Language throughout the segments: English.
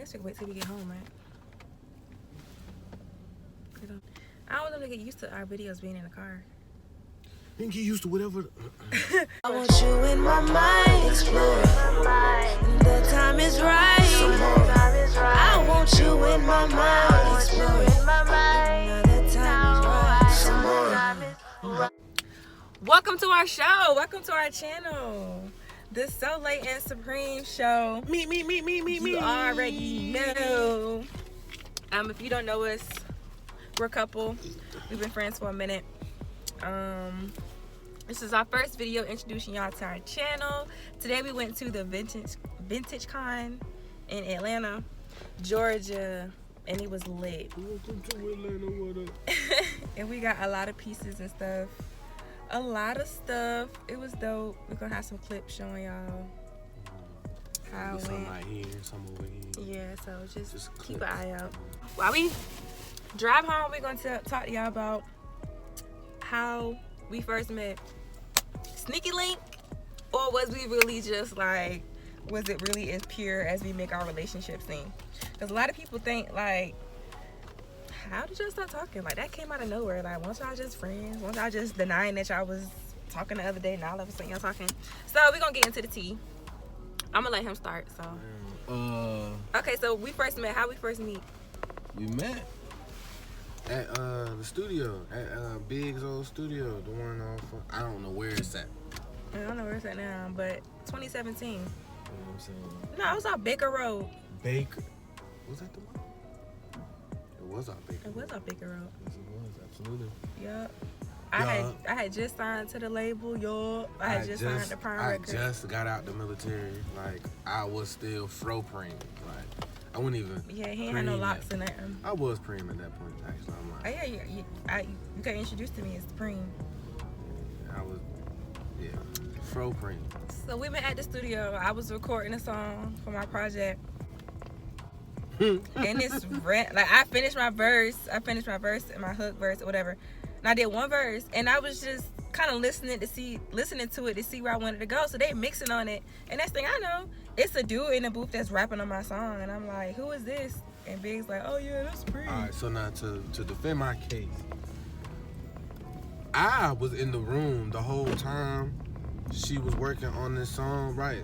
I guess we can wait till we get home, right? I don't want them to get used to our videos being in the car. You can get used to whatever. I want you in my mind, exploring. The time is right. I want you in my mind, exploring. The time is right. Welcome to our show. Welcome to our channel. The So Late and Supreme show. Me. You already know. If you don't know us, we're a couple. We've been friends for a minute. This is our first video introducing y'all to our channel. Today we went to the Vintage Con in Atlanta, Georgia, and it was lit. Welcome to Atlanta, what up? And we got a lot of pieces and stuff. A lot of stuff. It was dope. We're gonna have some clips showing y'all how it Some went. right here, some over here. Yeah, so just keep clips. an eye out. While we drive home, we're gonna talk to y'all about how we first met. Sneaky link, or was we really just like, was it really as pure as we make our relationship seem? Because a lot of people think like, how did y'all start talking? Like that came out of nowhere. Like once y'all just friends, once y'all just denying that y'all was talking the other day, now all of a sudden y'all talking. So we're gonna get into the tea. I'm gonna let him start. So okay, so we first met. How we first meet? We met at the studio, at Big's old studio, the one off. I don't know where it's at. I don't know where it's at now, but 2017. You know what I'm saying? No, it was on Baker Road. Baker. Was that the one? It was on Baker. It was on Baker Road. Yes, it was. Absolutely. Yup. Yeah. I had just signed to the label, yo. I had just signed the Prime I record. just got out the military. Like I was still fro-preem. Like I wouldn't even. Yeah, he ain't had no preem locks that. in there. I was preem at that point. Actually, I'm Oh like. yeah, you got introduced to me as Supreme. I was. Yeah. Fro-preem. So we met at the studio. I was recording a song for my project. And it's like I finished my verse and my hook verse or whatever. And I did one verse and I was just kind of listening to it to see where I wanted to go. So they mixing on it. And next thing I know, it's a dude in the booth that's rapping on my song. And I'm like, who is this? And Big's like, oh yeah, that's Supreme. Alright, so now to defend my case, I was in the room the whole time she was working on this song. Right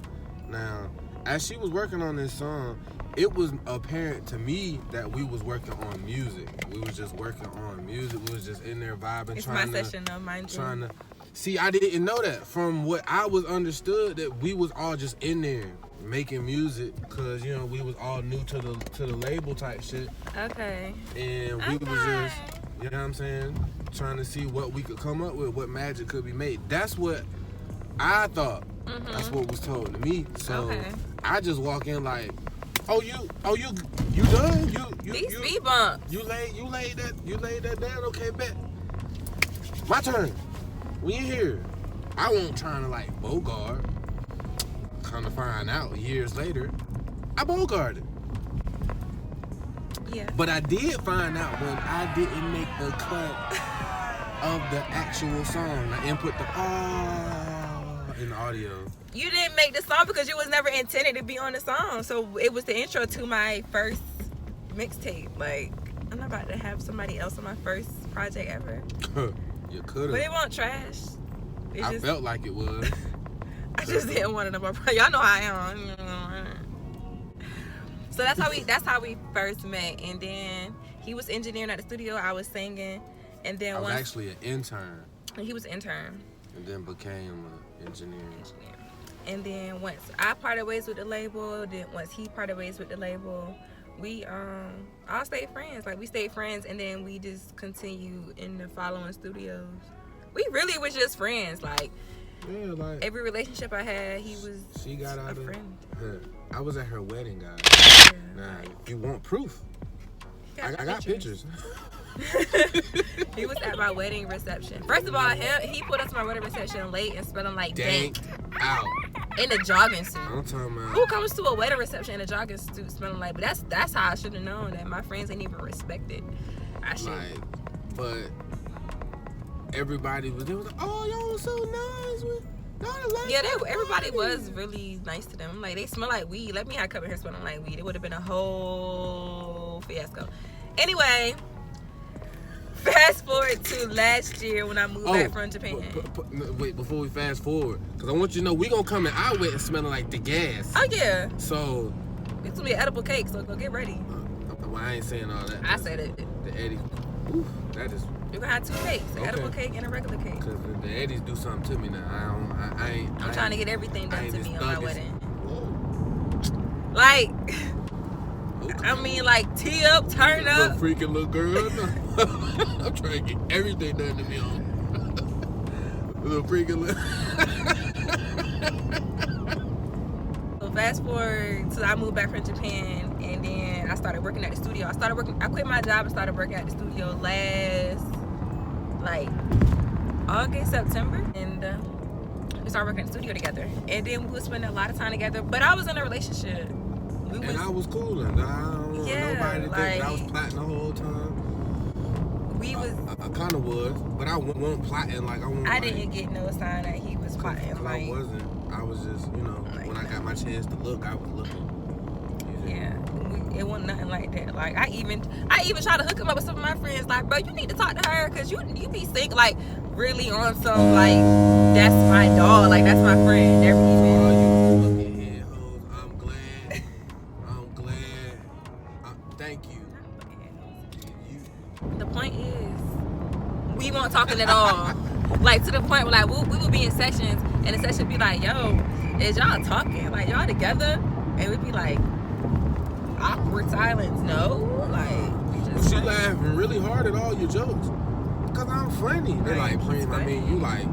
now, as she was working on this song, it was apparent to me that we was working on music. We was just working on music. We was just in there vibing, It's my session though, mind you. trying to see. I didn't know that. From what I was understood, that we was all just in there making music, cause you know we was all new to the label type shit, Okay. and we was just, you know what I'm saying, trying to see what we could come up with, what magic could be made. That's what I thought. That's what was told to me. So Okay. I just walk in like, oh you done? These speed bumps. You laid that down. Okay, bet. My turn. We in here. I won't trying to like bogart. Come to find out years later, I bogarted. Yeah. But I did find out when I didn't make the cut of the actual song. I input the in the audio. You didn't make the song because you was never intended to be on the song. So it was the intro to my first mixtape. Like, I'm not about to have somebody else on my first project ever. You could But it have. won't trash. It I just, felt like it was. I just didn't want it on my project. Y'all know how I am. So that's how we first met. And then he was engineering at the studio. I was singing. And then I was once actually an intern, he was intern. and then became an engineer. And then once I parted ways with the label, then once he parted ways with the label, we all stayed friends. Like we stayed friends, and then we just continued in the following studios. We really was just friends. Like Yeah, like every relationship I had, he was she got out a of friend. her. I was at her wedding, guys. Yeah, Now, like, if you want proof, I got pictures. He was at my wedding reception. First of all, he put us to my wedding reception late and smelling like dank Out. in a jogging suit. I'm talking about. Who comes to a wedding reception in a jogging suit smelling like? But that's how I should have known that my friends ain't even respected. I should. Like, but everybody was like, oh, y'all was so nice. Yeah, everybody was really nice to them. I'm like, they smell like weed. Let me have come in here smelling like weed. It would have been a whole fiasco. Anyway, fast forward to last year when I moved back from Japan. Wait, before we fast forward, because I want you to know we gonna come in our way and smelling like the gas. Oh yeah. So it's gonna be an edible cake, so go get ready. Well, I ain't saying all that. I said it. The Eddie. Oof, that is. You're gonna have two cakes, an edible cake and a regular cake. Cause the Eddies do something to me now. I'm trying to get everything done to me on my wedding. Whoa. Like, okay. I mean, like, tee up, turn up. Little freaking little girl. I'm trying to get everything done to me on. Little freaking little. So fast forward to I moved back from Japan, and then I started working at the studio. I quit my job and started working at the studio last, like, August, September, and we started working at the studio together. And then we would spend a lot of time together. But I was in a relationship. I was cool, and I don't want nobody to think that I was plotting the whole time. I kind of was, but I wasn't plotting like I wasn't. I didn't get no sign that he was plotting. Like, I wasn't. I was just, like, when I got my chance to look, I was looking. Yeah, it wasn't nothing like that. Like, I even tried to hook him up with some of my friends. Like, bro, you need to talk to her because you be sick. Like, really on some, like, that's my dog. Like, that's my friend. Never even. I'm glad. Thank you. The point is, we weren't talking at all. Like, to the point where, like, we would be in sessions, and the session would be like, yo, is y'all talking? Like, y'all together? And we'd be like, awkward silence. No. Like, she laughing really hard at all your jokes. Because I'm funny. They like, I mean, you like,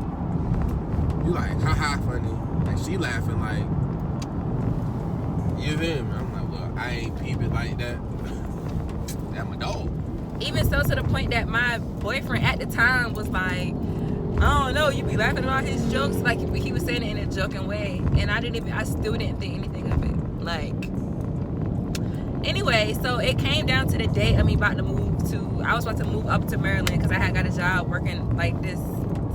haha funny. And she laughing like, you feel me? I'm like, well, I ain't peeping like that. That's my dog. Even so, to the point that my boyfriend at the time was like, I don't know, you be laughing at all his jokes. Like, he was saying it in a joking way. And I still didn't think anything of it. Like, anyway, so it came down to the day of me I was about to move up to Maryland because I had got a job working, like, this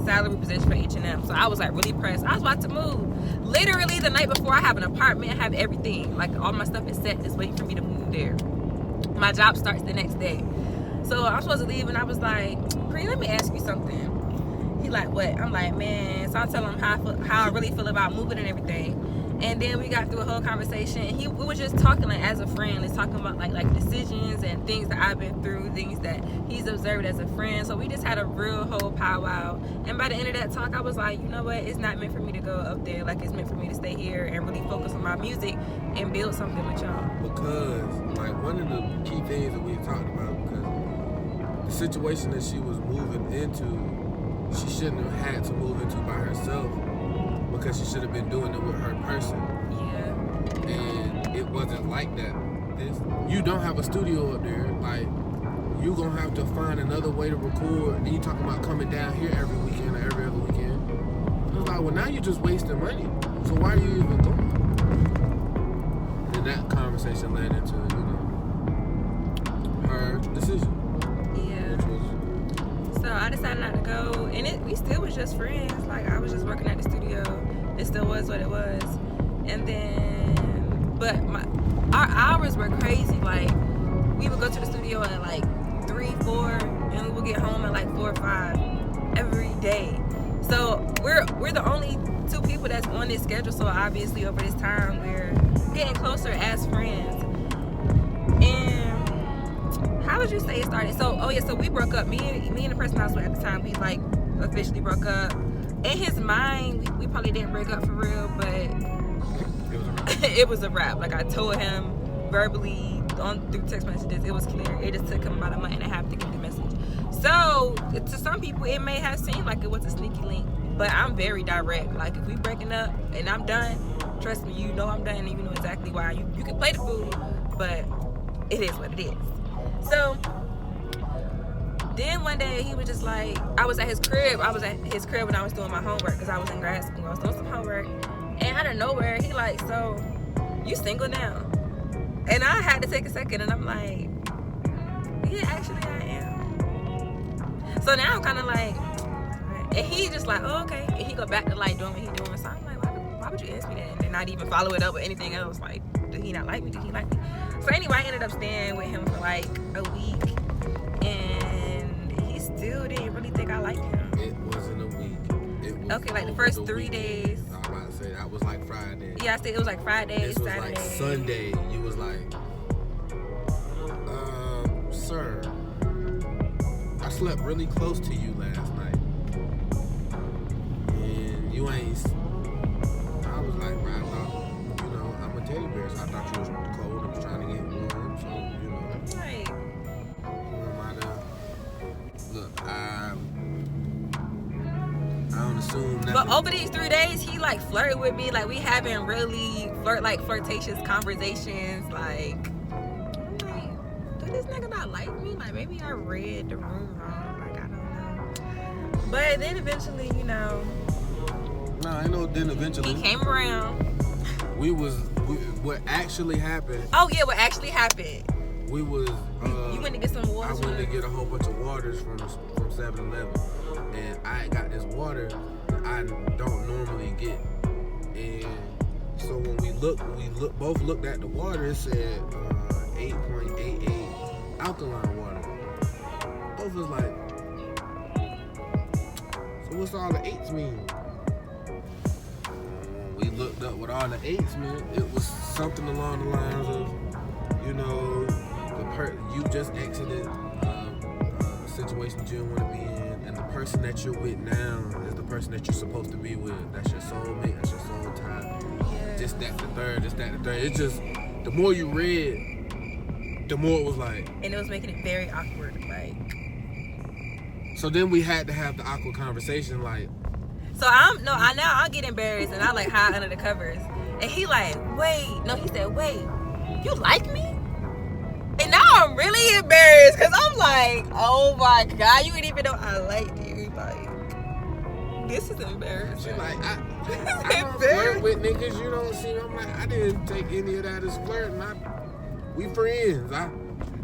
salary position for H&M. So I was, like, really pressed. I was about to move. Literally the night before, I have an apartment, I have everything. Like, all my stuff is set, just waiting for me to move there. My job starts the next day. So I'm supposed to leave, and I was like, Pre, let me ask you something. He like, what? I'm like, man. So I tell him how I really feel about moving and everything. And then we got through a whole conversation. And we were just talking, like, as a friend, like, talking about like decisions and things that I've been through, things that he's observed as a friend. So we just had a real whole powwow. And by the end of that talk, I was like, you know what? It's not meant for me to go up there. Like, it's meant for me to stay here and really focus on my music and build something with y'all. Because, like, one of the key things that we talked about, because the situation that she was moving into, she shouldn't have had to move into by herself, because she should have been doing it with her person. Yeah. And it wasn't like that. You don't have a studio up there. Like, you gonna have to find another way to record. And you talking about coming down here every weekend or every other weekend. It was like, well, now you're just wasting money. So why are you even going? And that conversation led into, her decision. So I decided not to go, and we still was just friends. Like, I was just working at the studio. It still was what it was. And then, but our hours were crazy. Like, we would go to the studio at like 3, 4, and we would get home at like 4 or 5 every day. So we're the only 2 people that's on this schedule. So obviously over this time we're getting closer as friends. And how would you say it started? So, so we broke up. Me and the person I was with at the time, we like officially broke up. In his mind, we probably didn't break up for real, but it was a wrap. Like, I told him verbally through text messages, it was clear. It just took him about a month and a half to get the message. So, to some people, it may have seemed like it was a sneaky link, but I'm very direct. Like, if we breaking up and I'm done, trust me, you know I'm done, and you know exactly why. You can play the fool, but it is what it is. So then one day he was just like, I was at his crib when I was doing my homework, because I was in grad school. I was doing some homework, and out of nowhere he like, so you single now? And I had to take a second, and I'm like, yeah, actually I am. So now I'm kind of like, And he just like, oh, okay. And he go back to like doing what he doing. So I'm like, why would you ask me that and then not even follow it up with anything else? Like, did he not like me? Did he like me? So anyway, I ended up staying with him for like a week, and he still didn't really think I liked him. It wasn't a week. It was Okay, like the first 3 weekend. days. I was about to say that was like Friday. Yeah, I said it was like Friday, This was Saturday. like Sunday. You was like, sir, I slept really close to you last night, and you ain't. I was like, bro, I thought, you know, I'm a teddy bear, so I thought you was cold. I was trying to get warm, so you know. Right. Look, I don't assume nothing. But over these 3 days, he like flirted with me. Like we having really flirtatious conversations. Like, I'm like, did this nigga not like me? Like maybe I read the room wrong. Like I don't know. But then eventually, you know, No, I know. Then eventually, he came around. What actually happened? Oh yeah, what actually happened? We was. You went to get some I water. went to get a whole bunch of waters from 7-Eleven, and I got this water that I don't normally get. And so when we both looked at the water. It said 8.88 alkaline water. Both was like, so what's all the 8s mean? We looked up what all the 8s meant. It was something along the lines of, you know, you just exited a situation that you didn't want to be in, and the person that you're with now is the person that you're supposed to be with. That's your soulmate. That's your soul tie. Yeah. Just that the third. It's just the more you read, the more it was like. And it was making it very awkward. Like. So then we had to have the awkward conversation. Like, So I get embarrassed and I like hide under the covers. And he like, he said, wait, you like me? And now I'm really embarrassed because I'm like, oh my God, you didn't even know I liked you. Like, this is embarrassing. she like, I don't flirt with niggas. You don't see. I'm like, I didn't take any of that as flirting. We friends.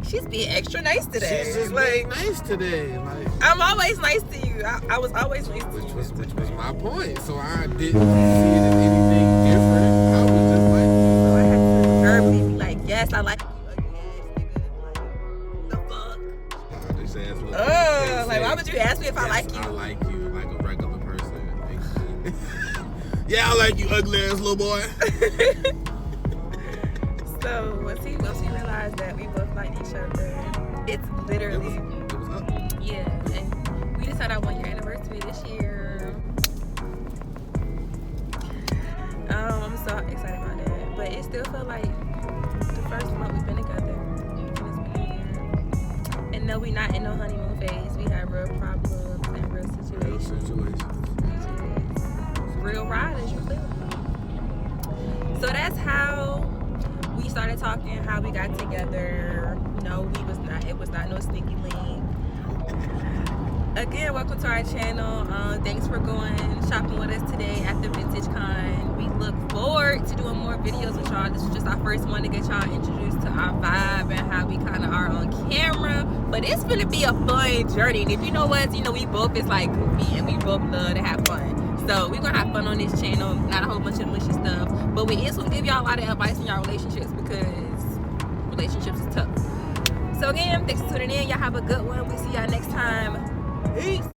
She's being extra nice today. She's just like, being nice today. Like, I'm always nice to you. I was always nice to you. which was my point. So I didn't see it as anything different. I was just like, So I had to verbally be like, yes, I like you. The fuck? this ass was. Like, why would you ask me if I like you? I like you like a regular person. Yeah, I like you, ugly ass little boy. So once he realized that we both liked each other, it's literally It was up. yeah. And we just had our 1 year anniversary this year. I'm so excited about that. But it still felt like the first month we've been together. And it's been a year. And no, we not in no honeymoon phase. We have real problems and real Real situations. situation. Real ride as you live. So that's how we started talking, how we got together. No, it was not no sneaky link. Again, welcome to our channel. Thanks for going shopping with us today at the Vintage Con. We look forward to doing more videos with y'all. This is just our first one to get y'all introduced to our vibe and how we kind of are on camera. But it's gonna be a fun journey. And if you know us, you know we both is like goofy and we both love to have fun. So we're gonna have fun on this channel, not a whole bunch of mushy stuff. But we is gonna give y'all a lot of advice in y'all relationships because relationships is tough. So again, thanks for tuning in. Y'all have a good one. We see y'all next time. Peace.